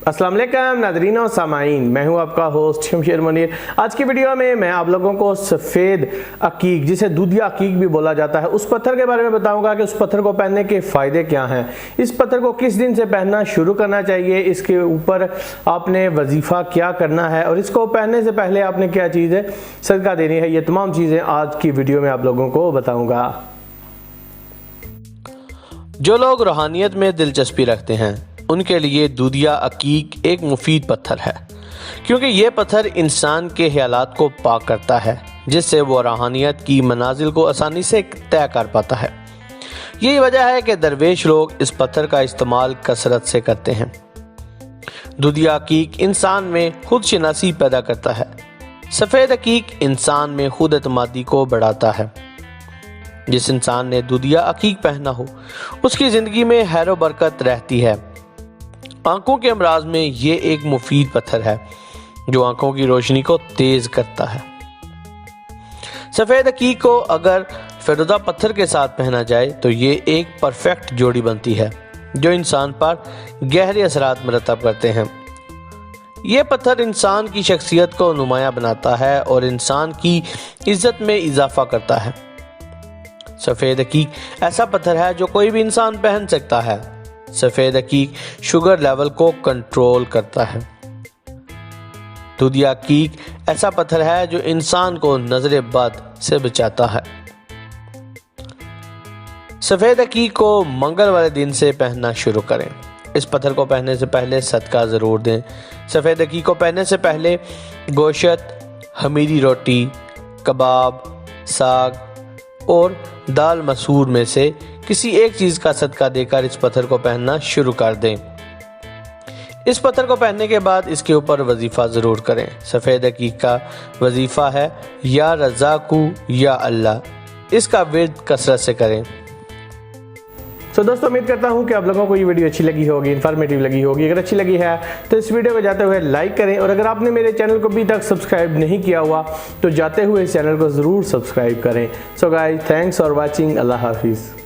अस्सलाम वालेकुम नाज़रीन और सामाईन, मैं हूं आपका होस्ट शमशेर मुनीर। आज की वीडियो में मैं आप लोगों को सफ़ेद अकीक, जिसे दूधिया अकीक भी बोला जाता है, उस पत्थर के बारे में बताऊंगा कि उस पत्थर को पहनने के फ़ायदे क्या हैं, इस पत्थर को किस दिन से पहनना शुरू करना चाहिए, इसके ऊपर आपने वजीफ़ा क्या करना है और इसको पहनने से पहले आपने क्या चीज़ें सदका देनी है। ये तमाम चीज़ें आज की वीडियो में आप लोगों को बताऊँगा। जो लोग रूहानियत में दिलचस्पी रखते हैं उनके लिए दूधिया अकीक एक मुफीद पत्थर है, क्योंकि ये पत्थर इंसान के ख्यालात को पाक करता है, जिससे वो रूहानियत की मनाजिल को आसानी से तय कर पाता है। यही वजह है कि दरवेश लोग इस पत्थर का इस्तेमाल कसरत से करते हैं। दूधिया अकीक इंसान में खुद शनासी पैदा करता है। सफ़ेद अकीक इंसान में खुद एतमादी को बढ़ाता है। जिस इंसान ने दूधिया अकीक पहना हो उसकी ज़िंदगी में खैर बरकत रहती है। आंखों के अमराज में ये एक मुफीद पत्थर है जो आंखों की रोशनी को तेज करता है। सफ़ेद अकीक को अगर फिरोज़ा पत्थर के साथ पहना जाए तो ये एक परफेक्ट जोड़ी बनती है जो इंसान पर गहरे असरात मरतब करते हैं। ये पत्थर इंसान की शख्सियत को नुमायां बनाता है और इंसान की इज्जत में इजाफा करता है। सफ़ेद अकीक ऐसा पत्थर है जो कोई भी इंसान पहन सकता है। सफ़ेद अकीक शुगर लेवल को कंट्रोल करता है। दूधिया अकीक ऐसा पत्थर है जो इंसान को नजर बद से बचाता है। सफ़ेद अकीक को मंगल वाले दिन से पहनना शुरू करें। इस पत्थर को पहनने से पहले सदका ज़रूर दें। सफ़ेद अकीक को पहनने से पहले गोश्त, खमीरी रोटी, कबाब, साग और दाल मसूर में से किसी एक चीज़ का सदका देकर इस पत्थर को पहनना शुरू कर दें। इस पत्थर को पहनने के बाद इसके ऊपर वजीफ़ा ज़रूर करें। सफ़ेद अकीक का वजीफ़ा है या रज़ाकू या अल्लाह। इसका विर्द कसरत से करें। तो दोस्तों, उम्मीद करता हूं कि आप लोगों को ये वीडियो अच्छी लगी होगी, इन्फॉर्मेटिव लगी होगी। अगर अच्छी लगी है तो इस वीडियो को जाते हुए लाइक करें और अगर आपने मेरे चैनल को अभी तक सब्सक्राइब नहीं किया हुआ तो जाते हुए इस चैनल को ज़रूर सब्सक्राइब करें। So guys, thanks for watching. Allah हाफिज़।